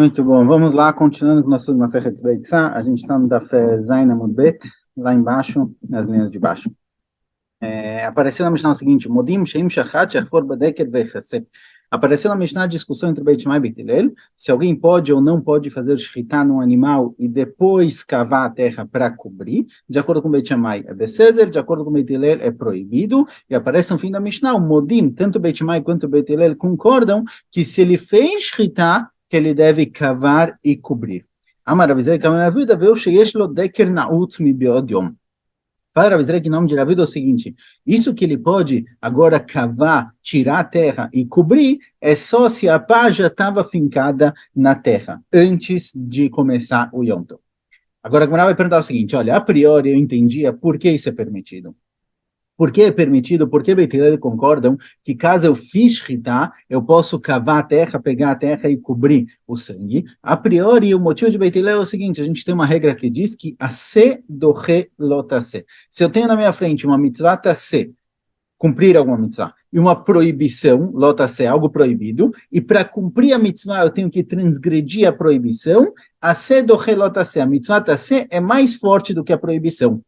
Muito bom, vamos lá, continuando com o nosso Masechet Beitzah. A gente está no Daf Zayin Amud Bet, lá embaixo, nas linhas de baixo. Apareceu na Mishnah o seguinte: Modim Sheim Shachat Shachor Badeket Vechasek. Apareceu na Mishnah a discussão entre Beit Shammai e Beit Hillel, se alguém pode ou não pode fazer shritá num animal e depois cavar a terra para cobrir. De acordo com Beit Shammai é beseder, de acordo com Beit Hillel é proibido. E aparece no fim da Mishnah, o Modim, tanto Beit Shammai quanto Beit Hillel concordam que se ele fez shritá, que ele deve cavar e cobrir. Amar Avizrei Kamen Avida veio sheyesh lo deker naut mi beod yom. Para Avizrei que nome de Ravid é o seguinte: isso que ele pode agora cavar, tirar a terra e cobrir é só se a pá já estava fincada na terra antes de começar o Yom Tov. Agora a Gemara vai perguntar o seguinte: olha, a priori eu entendia por que isso é permitido. Por que é permitido? Porque Beit Hillel concordam que caso eu fiz shritá, eu posso cavar a terra, pegar a terra e cobrir o sangue. A priori, o motivo de Beit Hillel é o seguinte: a gente tem uma regra que diz que aseh doche lotase. Se eu tenho na minha frente uma mitzvah tase, cumprir alguma mitzvah, e uma proibição, lotase, algo proibido, e para cumprir a mitzvah eu tenho que transgredir a proibição, aseh doche lotase, a mitzvah tase é mais forte do que a proibição.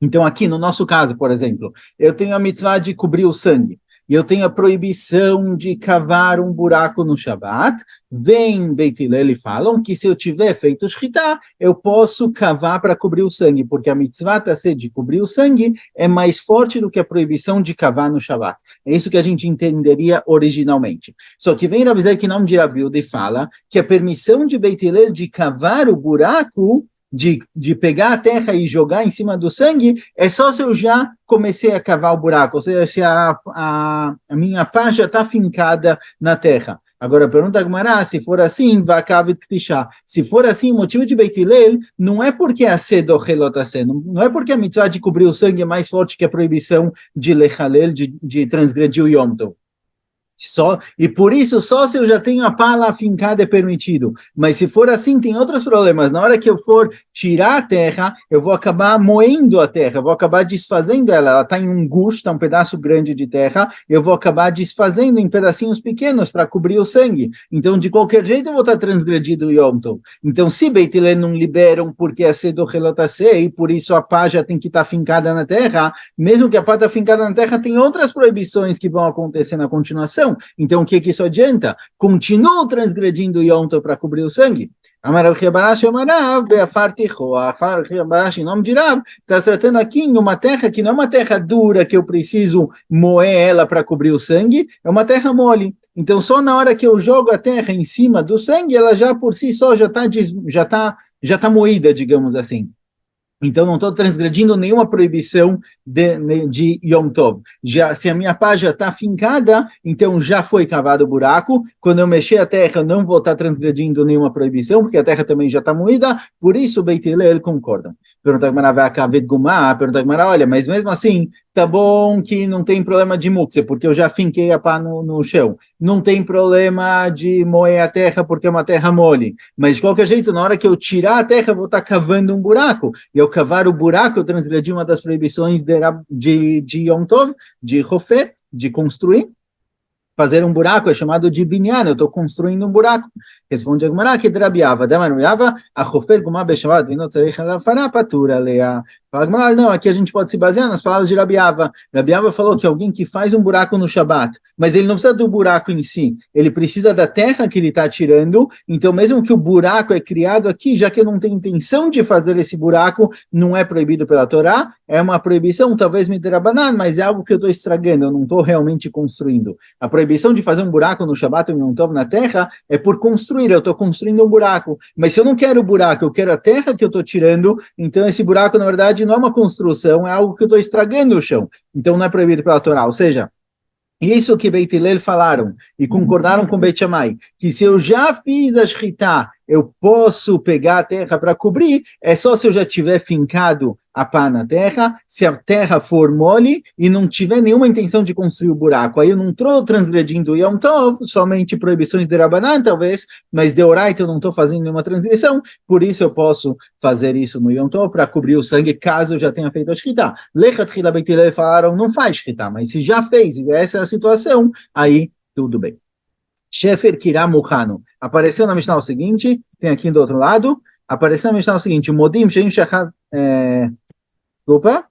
Então, aqui no nosso caso, por exemplo, eu tenho a mitzvah de cobrir o sangue, e eu tenho a proibição de cavar um buraco no Shabat. Vem Beit Hillel e falam que se eu tiver feito shritá, eu posso cavar para cobrir o sangue, porque a mitzvah de cobrir o sangue é mais forte do que a proibição de cavar no Shabat. É isso que a gente entenderia originalmente. Só que vem Rav Zé que não de Rabilde e fala que a permissão de Beit Hillel de cavar o buraco de pegar a terra e jogar em cima do sangue, é só se eu já comecei a cavar o buraco, ou seja, se a minha pá já está fincada na terra. Agora, pergunta a Gemara, se for assim, se for assim, o motivo de Beit Hillel não é porque a cedo não é porque a mitzvah de cobrir o sangue é mais forte que a proibição de lechalel, de transgredir o Yom Tov. E por isso, só se eu já tenho a pala afincada é permitido. Mas se for assim, tem outros problemas. Na hora que eu for tirar a terra, eu vou acabar moendo a terra, eu vou acabar desfazendo ela. Ela está em um gusto, está um pedaço grande de terra, eu vou acabar desfazendo em pedacinhos pequenos para cobrir o sangue. Então, de qualquer jeito, eu vou estar transgredido o Yom Tov. Então, se Beit Hillel não liberam porque é cedo relotacei, e por isso a pá já tem que estar fincada na terra, mesmo que a pá está fincada na terra, tem outras proibições que vão acontecer na continuação. Então, o que isso adianta? Continuo transgredindo o Yom Tov para cobrir o sangue. Amarav Barashi Amarav, Beafarticho, Barashi, em nome de Rav, está se tratando aqui em uma terra que não é uma terra dura que eu preciso moer ela para cobrir o sangue, é uma terra mole. Então, só na hora que eu jogo a terra em cima do sangue, ela já por si só já tá moída, digamos assim. Então, não estou transgredindo nenhuma proibição de Yom Tov. Já, se a minha pá já está fincada, então já foi cavado o buraco. Quando eu mexer a terra, não vou estar transgredindo nenhuma proibição, porque a terra também já está moída. Por isso, o Beit Hillel concordam. Pergunta a Gemara, olha, mas mesmo assim, tá bom que não tem problema de mukse, porque eu já finquei a pá no chão. Não tem problema de moer a terra, porque é uma terra mole. Mas, de qualquer jeito, na hora que eu tirar a terra, eu vou estar cavando um buraco. E ao cavar o buraco, eu transgredi uma das proibições de Yom Tov, de Hofer, de construir. Fazer um buraco é chamado de binyan, eu estou construindo um buraco. Responde a Gemara que Rabiava, a Hofer Gumá Beshavat, Vinot Tzarech Fará Patura Leia. Fala Gemara, não, aqui a gente pode se basear nas palavras de Rabiava. Rabiava falou que alguém que faz um buraco no Shabat, mas ele não precisa do buraco em si, ele precisa da terra que ele está tirando, então mesmo que o buraco é criado aqui, já que eu não tenho intenção de fazer esse buraco, não é proibido pela Torá, é uma proibição, talvez me derabanan, mas é algo que eu estou estragando, eu não estou realmente construindo. A proibição de fazer um buraco no Shabat ou em Yom Tov na terra é por construir, eu estou construindo um buraco. Mas se eu não quero o buraco, eu quero a terra que eu estou tirando, então esse buraco, na verdade, não é uma construção, é algo que eu estou estragando o chão. Então não é proibido pela Torá. Ou seja, isso que Beit Hillel falaram e concordaram com Beit Shammai, que se eu já fiz a shritá, eu posso pegar a terra para cobrir, é só se eu já tiver fincado a pá na terra, se a terra for mole e não tiver nenhuma intenção de construir o buraco. Aí eu não estou transgredindo o Yom Tov, somente proibições de Rabanan, talvez, mas de Oraita eu não estou fazendo nenhuma transgressão, por isso eu posso fazer isso no Yom Tov para cobrir o sangue, caso eu já tenha feito a shritá. Lechatchila Beit Hillel falaram, não faz shritá, mas se já fez, e essa é a situação, aí tudo bem. Shefer Kirah Muhanu. Apareceu na Mishnah o seguinte, tem aqui do outro lado, apareceu na Mishnah o seguinte, Modim Sheim Shachat, desculpa,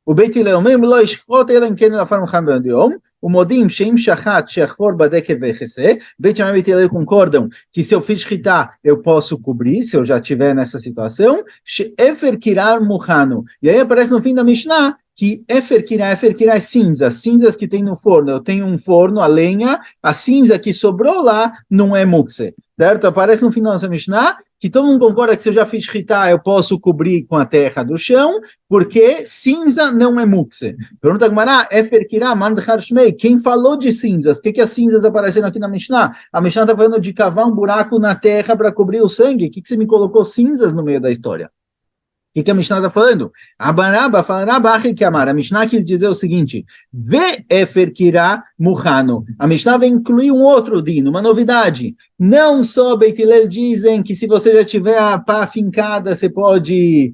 o Beit Hillel mesmo lo yishchot ela em quem afar Muhan ben Yom, o Modim Sheim Shachat Shechfor Badeket Vechese, Beit Shammai e Beit Hillel concordam que se eu fiz shchita, eu posso cobrir, se eu já estiver nessa situação, Shefer Kirah Muhanu. E aí aparece no fim da Mishnah, que Efer Kirah é cinzas, cinzas que tem no forno. Eu tenho um forno, a lenha, a cinza que sobrou lá não é mukse, certo? Aparece no final dessa Mishnah que todo mundo concorda que se eu já fiz shchita, eu posso cobrir com a terra do chão, porque cinza não é mukse. Pergunta Gemara, Efer Kirah mandchar shmei, quem falou de cinzas? O que as cinzas apareceram aqui na Mishnah? A Mishnah está falando de cavar um buraco na terra para cobrir o sangue. O que você me colocou cinzas no meio da história? O que a Mishnah está falando? Abaraba fala que amar. A Mishnah quis dizer o seguinte: Ve Efer Kirah Muhanu. A Mishnah vai incluir um outro dino, uma novidade. Não só Beit Hillel dizem que se você já tiver a pá fincada, você pode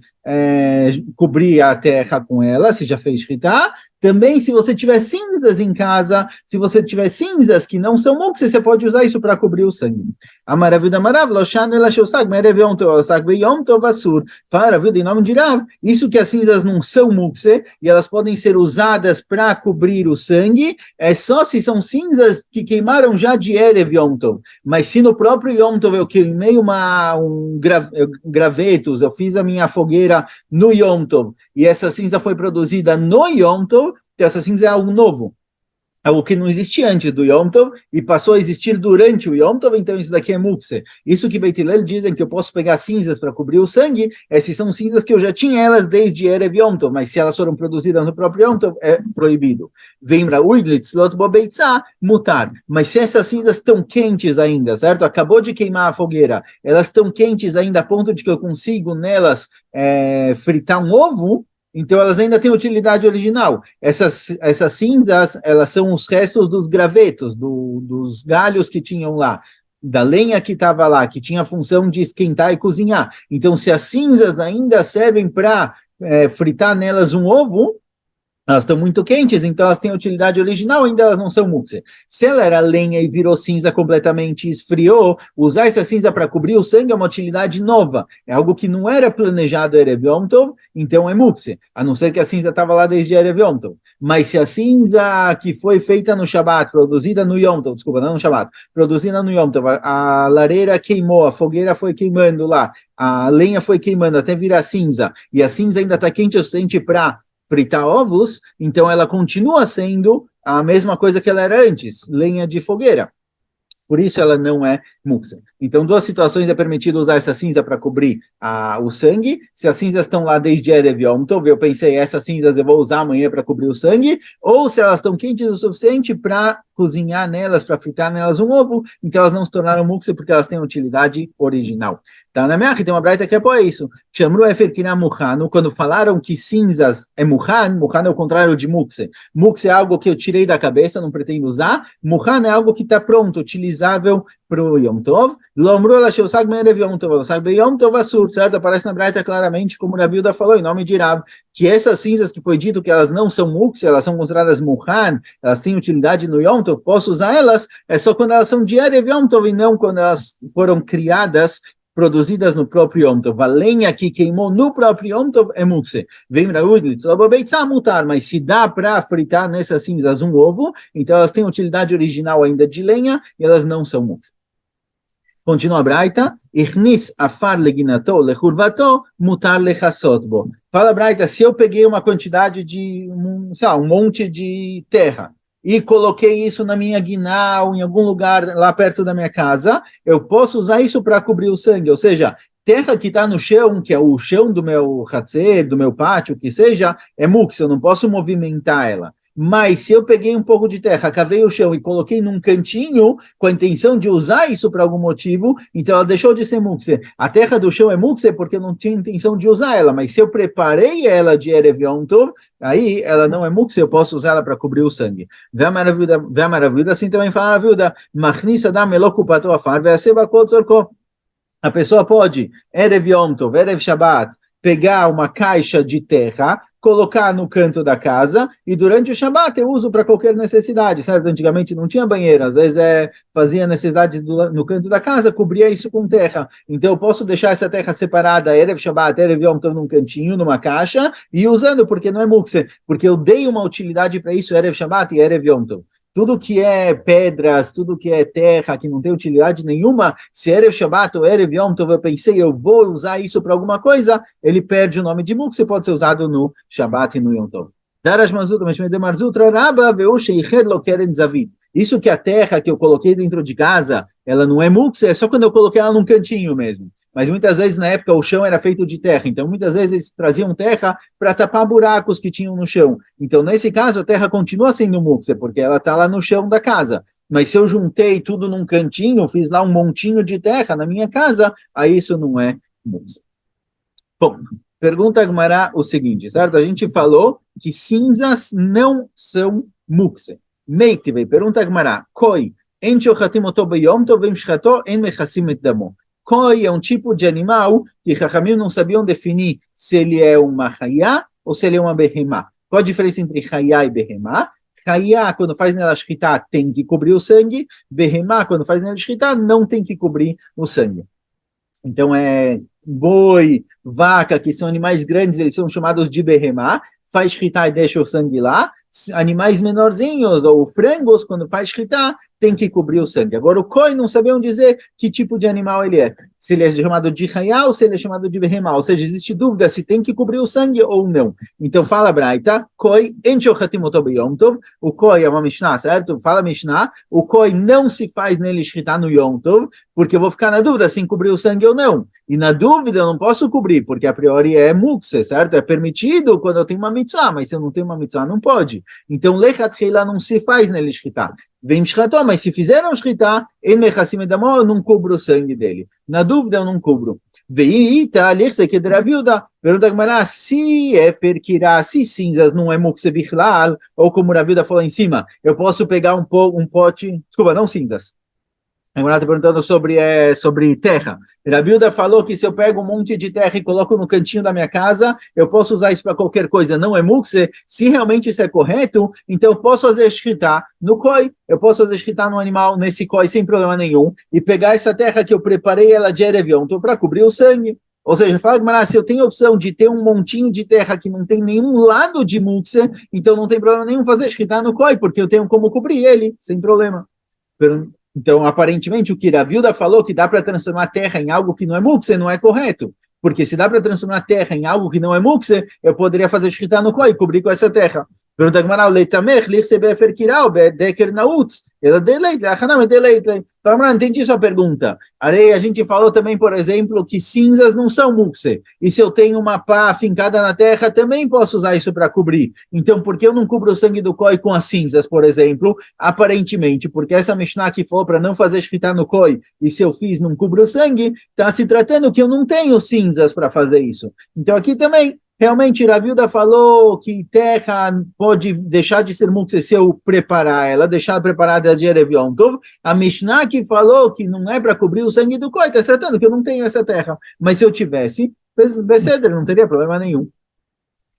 cobrir a terra com ela, se já fez shchita. Também, se você tiver cinzas em casa, se você tiver cinzas que não são mukse, você pode usar isso para cobrir o sangue. A maravilha maravilha, em nome de Rav, isso que as cinzas não são mukse e elas podem ser usadas para cobrir o sangue, é só se são cinzas que queimaram já de Erev Yom Tov. Mas se no próprio Yom Tov eu queimei gravetos, eu fiz a minha fogueira no Yom Tov, e essa cinza foi produzida no Yom Tov, então essa cinza é algo novo, algo que não existia antes do Yom Tov e passou a existir durante o Yom Tov, então isso daqui é mukse. Isso que Beit Hillel dizem que eu posso pegar cinzas para cobrir o sangue, essas são cinzas que eu já tinha elas desde Erev Yom Tov, mas se elas foram produzidas no próprio Yom Tov, é proibido. Vemra uidlitz lot bobeitza mutar. Mas se essas cinzas estão quentes ainda, certo? Acabou de queimar a fogueira, elas estão quentes ainda a ponto de que eu consigo nelas fritar um ovo, então elas ainda têm utilidade original. Essas cinzas, elas são os restos dos gravetos, dos galhos que tinham lá, da lenha que estava lá, que tinha a função de esquentar e cozinhar. Então, se as cinzas ainda servem para fritar nelas um ovo, elas estão muito quentes, então elas têm utilidade original, ainda elas não são mukse. Se ela era lenha e virou cinza completamente, esfriou, usar essa cinza para cobrir o sangue é uma utilidade nova. É algo que não era planejado Erev Yom Tov, então é mukse. A não ser que a cinza estava lá desde Erev Yom Tov. Mas se a cinza que foi feita no Shabbat, produzida no Yom Tov, desculpa, não no Shabbat, produzida no Yom Tov, a lareira queimou, a fogueira foi queimando lá, a lenha foi queimando até virar cinza, e a cinza ainda está quente o suficiente para fritar ovos, então ela continua sendo a mesma coisa que ela era antes, lenha de fogueira. Por isso ela não é mukse. Então, duas situações é permitido usar essa cinza para cobrir o sangue. Se as cinzas estão lá desde Erev Yom Tov, eu pensei, essas cinzas eu vou usar amanhã para cobrir o sangue, ou se elas estão quentes o suficiente para cozinhar nelas, para fritar nelas um ovo, então elas não se tornaram mukse porque elas têm utilidade original. Tá, na minha tem uma braita que apoia isso. Chamru Efer Kirah Muhanu, quando falaram que cinzas é muhan, muhan é o contrário de mukse. Mukse é algo que eu tirei da cabeça, não pretendo usar. Muhan é algo que está pronto, utilizável para o Yom Tov. Lomru ela sheusag me'erev Yom Tov, usag be'Yom Tov asur, certo? Aparece na braita claramente, como o Ravilda falou, em nome de Rav, que essas cinzas que foi dito que elas não são mukse, elas são consideradas muhan, elas têm utilidade no Yom Tov, posso usar elas, é só quando elas são de Erev Yom Tov e não quando elas foram criadas, produzidas no próprio Yom Tov. A lenha que queimou no próprio Yom Tov é mukse. Vem mutar, mas se dá para fritar nessas cinzas um ovo, então elas têm utilidade original ainda de lenha e elas não são mukse. Continua a braita, Ichnis afar leginato lechurvato mutar lechassot bo. Fala a braita, se eu peguei uma quantidade de, um monte de terra e coloquei isso na minha guiná ou em algum lugar lá perto da minha casa, eu posso usar isso para cobrir o sangue, ou seja, terra que está no chão, que é o chão do meu hatzer, do meu pátio, que seja, é mukse, eu não posso movimentar ela. Mas se eu peguei um pouco de terra, cavei o chão e coloquei num cantinho com a intenção de usar isso para algum motivo, então ela deixou de ser mukse. A terra do chão é mukse porque eu não tinha intenção de usar ela, mas se eu preparei ela de Erev Yom Tov, aí ela não é mukse, eu posso usar ela para cobrir o sangue. Vê a maravilha, assim também fala a maravilha. Machnisa da melokupato afar, ve'aseba kol tzorko. A pessoa pode, Erev Yom Tov, Erev Shabbat, pegar uma caixa de terra, colocar no canto da casa, e durante o Shabat eu uso para qualquer necessidade, certo? Antigamente não tinha banheiro, às vezes fazia necessidade no canto da casa, cobria isso com terra. Então eu posso deixar essa terra separada, Erev Shabat, Erev Yom Tov, num cantinho, numa caixa, e usando, porque não é mukse, porque eu dei uma utilidade para isso, Erev Shabat e Erev Yom Tov. Tudo que é pedras, tudo que é terra, que não tem utilidade nenhuma, se Erev Shabbat ou Erev Yom Tov, eu pensei, eu vou usar isso para alguma coisa, ele perde o nome de mukse, pode ser usado no Shabbat e no Yom Tov. Isso que a terra que eu coloquei dentro de casa, ela não é mukse, é só quando eu coloquei ela num cantinho mesmo. Mas muitas vezes na época o chão era feito de terra, então muitas vezes eles traziam terra para tapar buracos que tinham no chão. Então nesse caso a terra continua sendo mukse, porque ela está lá no chão da casa. Mas se eu juntei tudo num cantinho, fiz lá um montinho de terra na minha casa, aí isso não é mukse. Bom, pergunta a Gemara o seguinte, certo? A gente falou que cinzas não são mukse. Meitive, pergunta a Gemara, koi, en shochatim oto beyom tov vem shchato en mechassim et damo. Koi é um tipo de animal que Chachamim não sabiam definir se ele é uma chayá ou se ele é uma behemá. Qual a diferença entre chayá e behemá? Chayá, quando faz nela shchitá, tem que cobrir o sangue. Behemá, quando faz nela shchitá, não tem que cobrir o sangue. Então, boi, vaca, que são animais grandes, eles são chamados de behemá. Faz shchitá e deixa o sangue lá. Animais menorzinhos, ou frangos, quando faz shchitá, tem que cobrir o sangue. Agora, o koi não sabiam dizer que tipo de animal ele é. Se ele é chamado de chayá ou se ele é chamado de behemá. Ou seja, existe dúvida se tem que cobrir o sangue ou não. Então, fala Braita, koi enchochatim oto beyom tov. O koi é uma mishnah, certo? Fala mishnah. O koi não se faz nele shchitá no yom tov, porque eu vou ficar na dúvida se cobrir o sangue ou não. E na dúvida eu não posso cobrir, porque a priori é mukse, certo? É permitido quando eu tenho uma mitzvah, mas se eu não tenho uma mitzvah, não pode. Então, lechatchila não se faz nele shchitá. Vem shcható, mas se fizeram shchitá, em mechassim edamó, eu não cubro o sangue dele. Na dúvida, eu não cubro. Veita, lirse que deraviuda. Pergunta a Gemara, se é perkirá, se cinzas não é mukse bichlal, ou como a Raviuda falou em cima, eu posso pegar um pote, desculpa, não cinzas. A Gemara está perguntando sobre terra. Rabiuda falou que se eu pego um monte de terra e coloco no cantinho da minha casa, eu posso usar isso para qualquer coisa, não é mukse? Se realmente isso é correto, então eu posso fazer shchitá no koi, eu posso fazer shchitá no animal, nesse koi, sem problema nenhum, e pegar essa terra que eu preparei, ela de Erev Yom Tov, para cobrir o sangue. Ou seja, fala Gemara, se eu tenho a opção de ter um montinho de terra que não tem nenhum lado de mukse, então não tem problema nenhum fazer shchitá no koi, porque eu tenho como cobrir ele, sem problema. Então, aparentemente, o que Raviuda falou que dá para transformar a terra em algo que não é mukse, não é correto. Porque se dá para transformar a terra em algo que não é mukse, eu poderia fazer shchitá no koi, cobrir com essa terra. Pergunta a Gemara, leitamech, lirsebefer kirau, bedeker nautz, ela deleite, achanam, deleite. Fala, entendi sua pergunta. Aí a gente falou também, por exemplo, que cinzas não são mukse. E se eu tenho uma pá fincada na terra, também posso usar isso para cobrir. Então, por que eu não cubro o sangue do koi com as cinzas, por exemplo? Aparentemente, porque essa Mishnah que falou para não fazer shkita no koi, e se eu fiz, não cubro o sangue, está se tratando que eu não tenho cinzas para fazer isso. Então, aqui também, realmente, Raviuda falou que terra pode deixar de ser mukse se eu preparar ela, deixar preparada de Erev Yom Tov. A Mishnah que falou que não é para cobrir o sangue do koi, está tratando que eu não tenho essa terra. Mas se eu tivesse, não teria problema nenhum.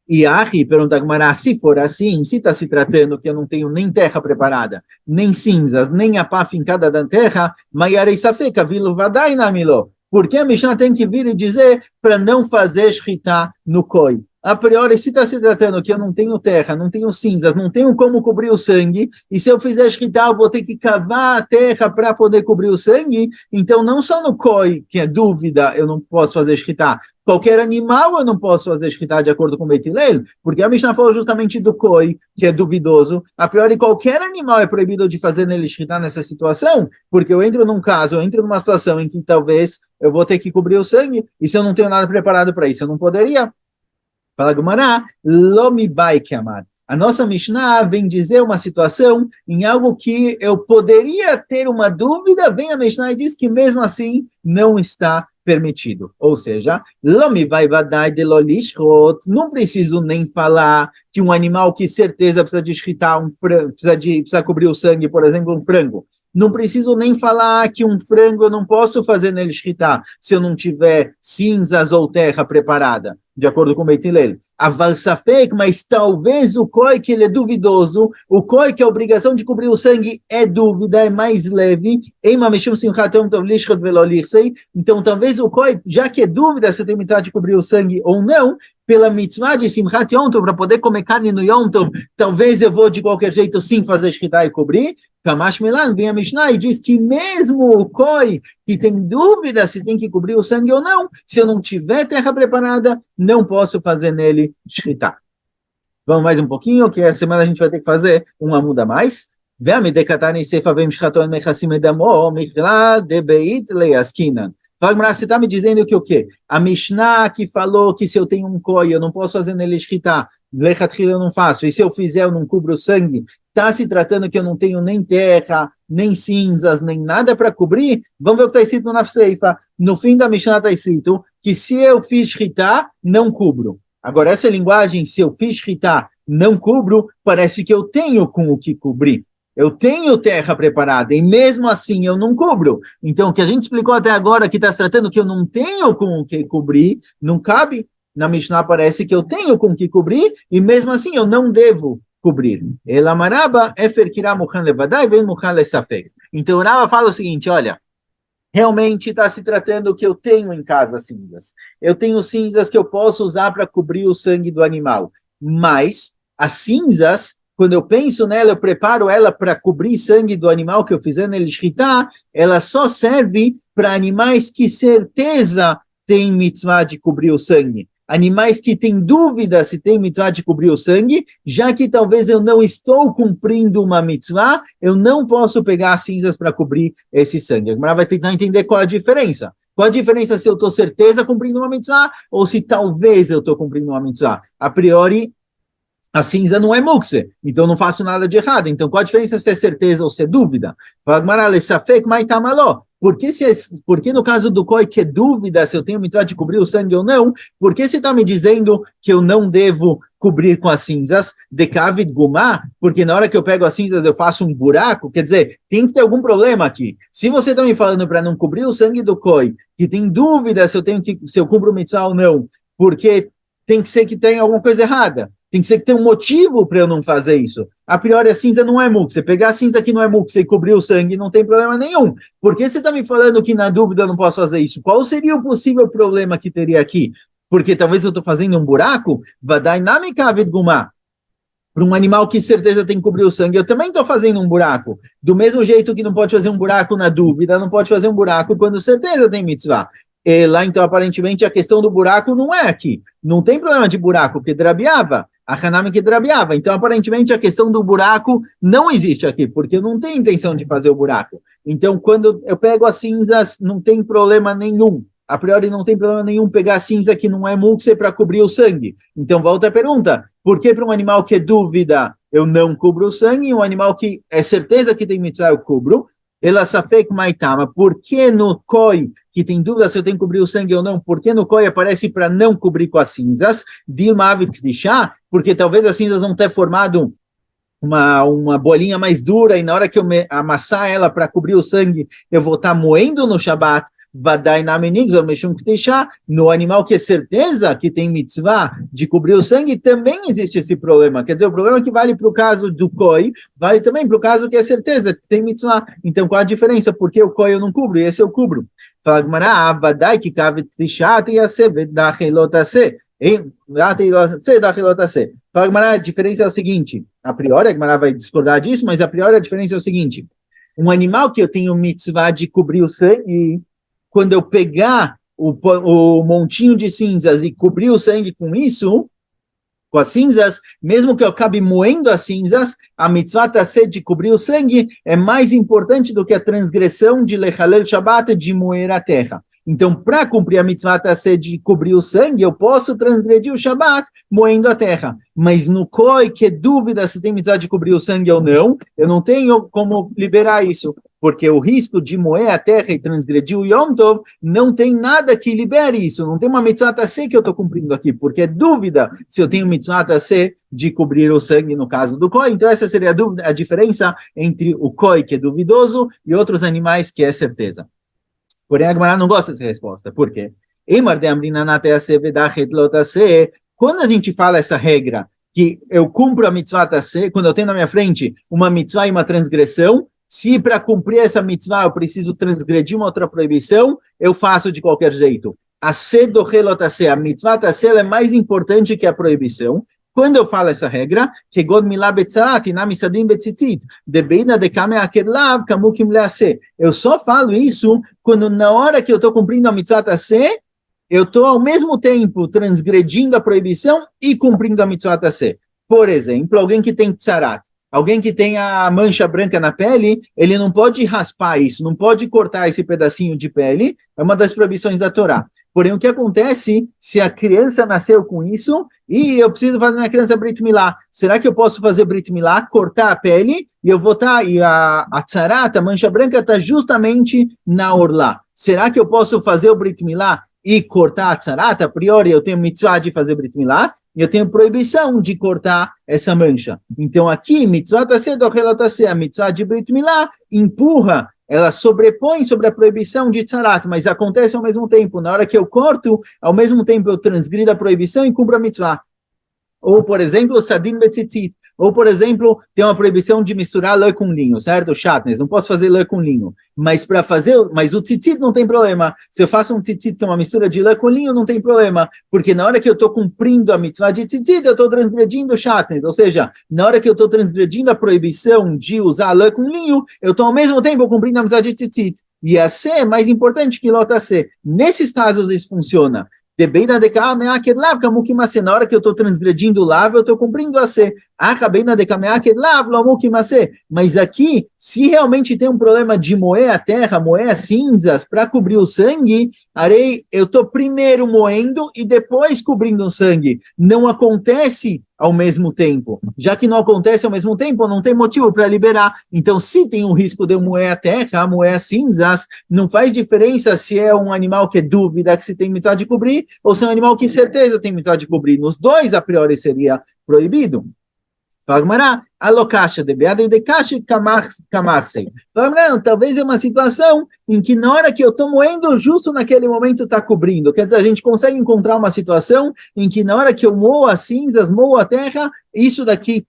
E Ahi pergunta a Gemara, se for assim, se está se tratando que eu não tenho nem terra preparada, nem cinzas, nem a pá fincada da terra, Maiarei Safeka, Vilo Vadai Namilo. Por que a Mishnah tem que vir e dizer para não fazer shritá no koi? A priori, se está se tratando que eu não tenho terra, não tenho cinzas, não tenho como cobrir o sangue, e se eu fizer shritá, eu vou ter que cavar a terra para poder cobrir o sangue, então não só no koi, que é dúvida, eu não posso fazer shritá, qualquer animal eu não posso fazer shritá de acordo com Beit Hillel, porque a Mishnah falou justamente do koi, que é duvidoso. A priori, qualquer animal é proibido de fazer nele shritá nessa situação, porque eu entro numa situação em que talvez eu vou ter que cobrir o sangue, e se eu não tenho nada preparado para isso, eu não poderia. Fala Gemara, Lomi Bai Kiamar. A nossa Mishnah vem dizer uma situação em algo que eu poderia ter uma dúvida, vem a Mishnah e diz que mesmo assim não está permitido. Ou seja, Lomi vai vadai de lolishot, não preciso nem falar que um animal que certeza precisa de shritar, precisa cobrir o sangue, por exemplo, um frango. não preciso nem falar que um frango eu não posso fazer nele shritá se eu não tiver cinzas ou terra preparada, de acordo com o Beit Hillel. Aval safek, mas talvez o koi que ele é duvidoso, o koi que a obrigação de cobrir o sangue é dúvida, é mais leve, então talvez o koi, já que é dúvida se tem mitzvah de cobrir o sangue ou não, pela mitzvah de Simchat Yom Tov, para poder comer carne no Yom Tov, talvez eu vou de qualquer jeito sim fazer shritá e cobrir. Kamash Melan vem a Mishnah e diz que mesmo o koi que tem dúvida se tem que cobrir o sangue ou não, se eu não tiver terra preparada, não posso fazer nele shritá. Vamos mais um pouquinho, que essa semana a gente vai ter que fazer uma muda a mais. Você está me dizendo que o quê? A Mishnah que falou que se eu tenho um koi, eu não posso fazer nele shritá, lechatchila eu não faço, e se eu fizer eu não cubro o sangue, está se tratando que eu não tenho nem terra, nem cinzas, nem nada para cobrir? Vamos ver o que está escrito no Nafseifa. No fim da Mishnah está escrito que se eu fiz shritá, não cubro. Agora, essa linguagem, se eu fiz shritá, não cubro, parece que eu tenho com o que cobrir. Eu tenho terra preparada e mesmo assim eu não cubro. Então, o que a gente explicou até agora, que está se tratando que eu não tenho com o que cobrir, não cabe. Na Mishnah parece que eu tenho com o que cobrir e mesmo assim eu não devo cobrir. Então, o Rava fala o seguinte, olha, realmente está se tratando que eu tenho em casa cinzas. Eu tenho cinzas que eu posso usar para cobrir o sangue do animal. Mas as cinzas, quando eu penso nela, eu preparo ela para cobrir sangue do animal que eu fizer nele shritá, ela só serve para animais que certeza tem mitzvah de cobrir o sangue. Animais que têm dúvida se tem mitzvah de cobrir o sangue, já que talvez eu não estou cumprindo uma mitzvah, eu não posso pegar as cinzas para cobrir esse sangue. A Gemara vai tentar entender qual a diferença. Qual a diferença se eu estou certeza cumprindo uma mitzvah ou se talvez eu estou cumprindo uma mitzvah? A priori, a cinza não é mukse, então não faço nada de errado. Então, qual a diferença se é certeza ou se é dúvida? Por que no caso do koi que é dúvida se eu tenho mitzvah de cobrir o sangue ou não, por que você está me dizendo que eu não devo cobrir com as cinzas? De kavid gumá, porque na hora que eu pego as cinzas eu faço um buraco, quer dizer, tem que ter algum problema aqui. Se você está me falando para não cobrir o sangue do koi, que tem dúvida se eu cumpro o mitzvah ou não, porque tem que ser que tem alguma coisa errada. Tem que ser que tem um motivo para eu não fazer isso. A priori, a cinza não é mukse. Você pegar a cinza que não é mukse e cobrir o sangue, não tem problema nenhum. Por que você está me falando que na dúvida eu não posso fazer isso? Qual seria o possível problema que teria aqui? Porque talvez eu estou fazendo um buraco, para um animal que certeza tem que cobrir o sangue, eu também estou fazendo um buraco. Do mesmo jeito que não pode fazer um buraco na dúvida, não pode fazer um buraco quando certeza tem mitzvah. E lá, então, aparentemente, a questão do buraco não é aqui. Não tem problema de buraco, porque drabiava. A Hanami que drabiava. Então, aparentemente, a questão do buraco não existe aqui, porque eu não tenho intenção de fazer o buraco. Então, quando eu pego as cinzas, não tem problema nenhum. A priori, não tem problema nenhum pegar cinza que não é mukse para cobrir o sangue. Então, volta a pergunta. Por que para um animal que é dúvida eu não cubro o sangue e um animal que é certeza que tem mitzvah eu cubro? Ela safek maitama. Por que no koi, que tem dúvida se eu tenho que cobrir o sangue ou não, por que no koi aparece para não cobrir com as cinzas? Dilma avit kdishá, porque talvez as cinzas vão ter formado uma bolinha mais dura e na hora que eu amassar ela para cobrir o sangue, eu vou estar moendo no Shabat. No animal que é certeza que tem mitzvah de cobrir o sangue, também existe esse problema. Quer dizer, o problema que vale para o caso do koi, vale também para o caso que é certeza que tem mitzvah. Então, qual a diferença? Porque o koi eu não cubro e esse eu cubro. Fala, a diferença é o seguinte, a priori a Gemara vai discordar disso, mas a priori a diferença é o seguinte, um animal que eu tenho mitzvah de cobrir o sangue, quando eu pegar o montinho de cinzas e cobrir o sangue com isso, com as cinzas, mesmo que eu acabe moendo as cinzas, a mitzvah tassé de cobrir o sangue é mais importante do que a transgressão de lechalel Shabbat, de moer a terra. Então, para cumprir a mitzvah tassé de cobrir o sangue, eu posso transgredir o Shabat moendo a terra. Mas no koi, que dúvida se tem mitzvah de cobrir o sangue ou não, eu não tenho como liberar isso, porque o risco de moer a terra e transgredir o Yom Tov, não tem nada que libere isso, não tem uma mitzvah tassé que eu estou cumprindo aqui, porque é dúvida se eu tenho mitzvah tassé de cobrir o sangue no caso do koi. Então essa seria a dúvida, a diferença entre o koi, que é duvidoso, e outros animais, que é certeza. Porém, a Gemara não gosta dessa resposta. Por quê? Quando a gente fala essa regra, que eu cumpro a mitzvah tassé, quando eu tenho na minha frente uma mitzvah e uma transgressão, se para cumprir essa mitzvah eu preciso transgredir uma outra proibição, eu faço de qualquer jeito. A mitzvah tassé é mais importante que a proibição. Quando eu falo essa regra, que God milá betzarat, ina misadim betzitzit, debeina de kame akerlav, kamukim lease. Eu só falo isso quando na hora que eu estou cumprindo a mitzvah tassé, eu estou ao mesmo tempo transgredindo a proibição e cumprindo a mitzvah tassé. Por exemplo, alguém que tem tzarat, alguém que tem a mancha branca na pele, ele não pode raspar isso, não pode cortar esse pedacinho de pele, é uma das proibições da Torá. Porém, o que acontece se a criança nasceu com isso e eu preciso fazer na criança Brit Milá? Será que eu posso fazer Brit Milá, cortar a pele e eu vou estar, e a tzarata, a mancha branca, está justamente na orlá? Será que eu posso fazer o Brit Milá e cortar a tzarata? A priori, eu tenho mitzvah de fazer Brit Milá e eu tenho proibição de cortar essa mancha. Então, aqui, mitzvah tassé do relatassé, a mitzvah de Brit Milá empurra, ela sobrepõe sobre a proibição de tzarat, mas acontece ao mesmo tempo. Na hora que eu corto, ao mesmo tempo eu transgrido a proibição e cumpro a mitzvah. Ou, por exemplo, sadin betzitzit. Ou, por exemplo, tem uma proibição de misturar lã com linho, certo? Chatnes, não posso fazer lã com linho. Mas para fazer, mas o tzitzit não tem problema. Se eu faço um tzitzit que é uma mistura de lã com linho, não tem problema. Porque na hora que eu estou cumprindo a mitzvah de tzitzit, eu estou transgredindo chatnes. Ou seja, na hora que eu estou transgredindo a proibição de usar lã com linho, eu estou ao mesmo tempo cumprindo a mitzvah de tzitzit. E a C é mais importante que lota C. Nesses casos isso funciona. Na hora que eu estou transgredindo o lav, eu estou cumprindo a C. Mas aqui, se realmente tem um problema de moer a terra, moer as cinzas para cobrir o sangue, eu estou primeiro moendo e depois cobrindo o sangue. Não acontece ao mesmo tempo. Já que não acontece ao mesmo tempo, não tem motivo para liberar. Então, se tem um risco de eu moer a terra, moer as cinzas, não faz diferença se é um animal que é dúvida que se tem mitzvah de cobrir, ou se é um animal que certeza tem mitzvah de cobrir. Nos dois, a priori, seria proibido. Fagmará, alocaixa de beada e de caixa camarsei. Talvez é uma situação em que na hora que eu estou moendo, justo naquele momento está cobrindo. Quer dizer, a gente consegue encontrar uma situação em que na hora que eu moo as cinzas, moo a terra, isso daqui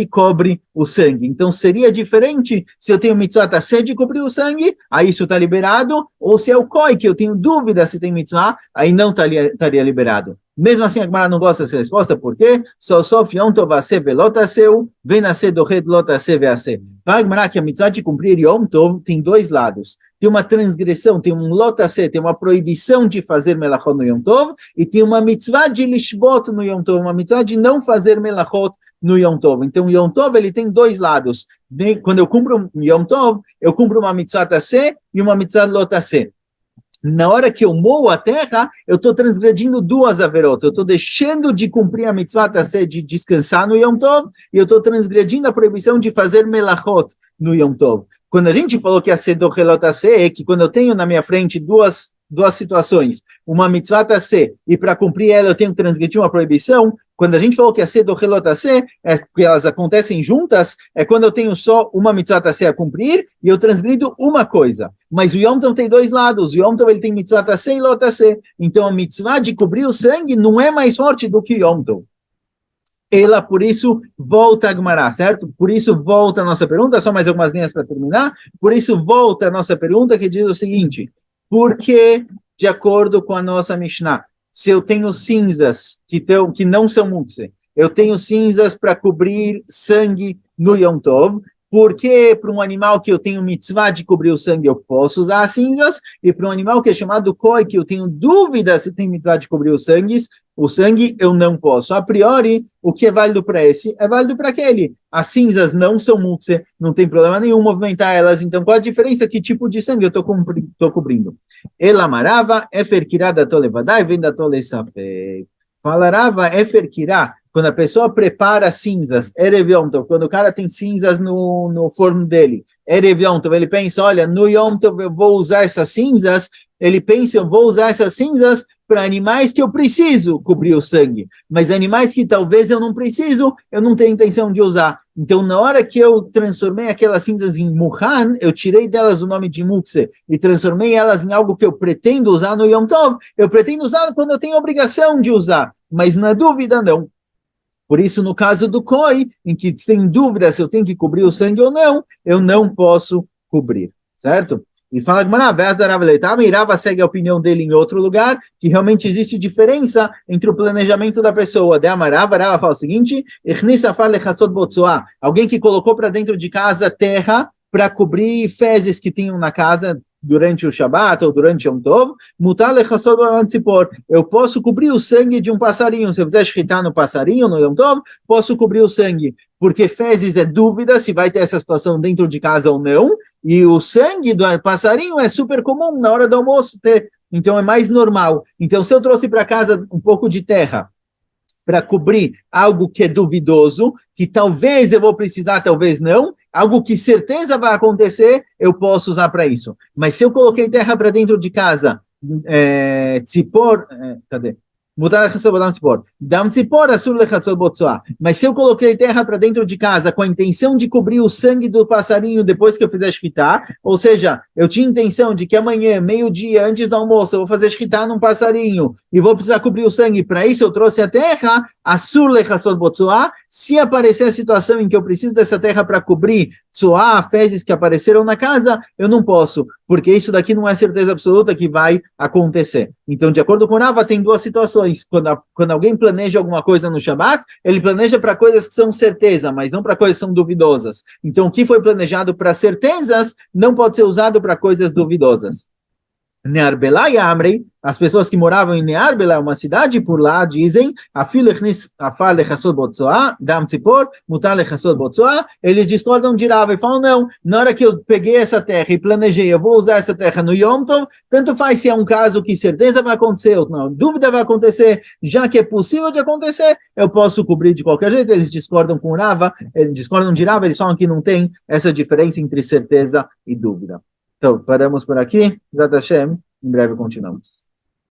cobre o sangue. Então seria diferente se eu tenho mitzvah tassé de cobrir o sangue, aí isso está liberado, ou se é o koi, que eu tenho dúvida se tem mitzvah, aí não estaria liberado. Mesmo assim, a Gemara não gosta dessa resposta, por quê? Sof Yom Tov Aseh Velot Aseu, Ven Aseh Dohet Lot Aseh Veaseh. Vai, Gemara, que a mitzvah de cumprir Yom Tov tem dois lados. Tem uma transgressão, tem um Lot Aseh, tem uma proibição de fazer melachot no Yom Tov, e tem uma mitzvah de lishbot no Yom Tov, uma mitzvah de não fazer melachot no Yom Tov. Então, o Yom Tov, ele tem dois lados. Quando eu cumpro um Yom Tov, eu cumpro uma mitzvah Tasseh e uma mitzvah Lot Aseh. Na hora que eu moo a terra, eu estou transgredindo duas averot. Eu estou deixando de cumprir a mitzvah tassé de descansar no Yom Tov, e eu estou transgredindo a proibição de fazer melachot no Yom Tov. Quando a gente falou que a sedochelot tassé é que quando eu tenho na minha frente duas situações, uma mitzvah tassé, e para cumprir ela eu tenho que transgredir uma proibição, quando a gente falou que a sedochelot tassé é que elas acontecem juntas, é quando eu tenho só uma mitzvah tassé a cumprir e eu transgrido uma coisa. Mas o Yom Tov tem dois lados. O Yom Tov ele tem mitzvah tassé e lot tassé. Então a mitzvah de cobrir o sangue não é mais forte do que o Yom Tov. Ela, por isso, volta a Gemara, certo? Por isso, volta a nossa pergunta, só mais algumas linhas para terminar. Por isso, volta a nossa pergunta, que diz o seguinte: por que, de acordo com a nossa Mishnah, se eu tenho cinzas que não são muktzeh, eu tenho cinzas para cobrir sangue no Yom Tov, porque para um animal que eu tenho mitzvah de cobrir o sangue, eu posso usar as cinzas, e para um animal que é chamado koi, que eu tenho dúvida se tem mitzvah de cobrir o sangue, eu não posso. A priori, o que é válido para esse, é válido para aquele. As cinzas não são mukse, não tem problema nenhum movimentar elas, então qual a diferença? Que tipo de sangue eu estou cobrindo? Ela marava, efer kirada tolevadai, venda tolesapei. Falarava efer kirá, quando a pessoa prepara cinzas, Erev Yom Tov, quando o cara tem cinzas no forno dele, Erev Yom Tov, ele pensa, olha, no Yom Tov eu vou usar essas cinzas, ele pensa, eu vou usar essas cinzas para animais que eu preciso cobrir o sangue, mas animais que talvez eu não preciso, eu não tenho intenção de usar. Então, na hora que eu transformei aquelas cinzas em Muhan, eu tirei delas o nome de Mukse e transformei elas em algo que eu pretendo usar no Yom Tov, eu pretendo usar quando eu tenho obrigação de usar, mas na dúvida não. Por isso, no caso do koi, em que tem dúvida se eu tenho que cobrir o sangue ou não, eu não posso cobrir, certo? E fala que Rava segue a opinião dele em outro lugar, que realmente existe diferença entre o planejamento da pessoa. De Amarava, Rava fala o seguinte: alguém que colocou para dentro de casa terra para cobrir fezes que tinham na casa durante o Shabat ou durante Yom Tov, eu posso cobrir o sangue de um passarinho. Se eu fizer shritar no passarinho, no Yom Tov, posso cobrir o sangue, porque fezes é dúvida se vai ter essa situação dentro de casa ou não, e o sangue do passarinho é super comum na hora do almoço ter, então é mais normal. Então, se eu trouxe para casa um pouco de terra para cobrir algo que é duvidoso, que talvez eu vou precisar, talvez não, algo que certeza vai acontecer, eu posso usar para isso. Mas se eu coloquei terra para dentro de casa, cadê? Mas se eu coloquei terra para dentro de casa com a intenção de cobrir o sangue do passarinho depois que eu fizer shkitar, ou seja, eu tinha intenção de que amanhã, meio-dia, antes do almoço, eu vou fazer shkitar num passarinho e vou precisar cobrir o sangue, para isso eu trouxe a terra, se aparecer a situação em que eu preciso dessa terra para cobrir fezes que apareceram na casa, eu não posso, porque isso daqui não é certeza absoluta que vai acontecer. Então, de acordo com o Rava, tem duas situações. Quando alguém planeja alguma coisa no Shabat, ele planeja para coisas que são certeza, mas não para coisas que são duvidosas. Então, o que foi planejado para certezas não pode ser usado para coisas duvidosas. Nearbelá e Amrei, as pessoas que moravam em Nearbelá, uma cidade por lá, dizem, eles discordam de Rava e falam, não, na hora que eu peguei essa terra e planejei, eu vou usar essa terra no Yom Tov, tanto faz se é um caso que certeza vai acontecer ou não, dúvida vai acontecer, já que é possível de acontecer, eu posso cobrir de qualquer jeito. Eles discordam com Rava, eles discordam de Rava, eles falam que não tem essa diferença entre certeza e dúvida. Então, paramos por aqui. Zat Hashem, em breve continuamos.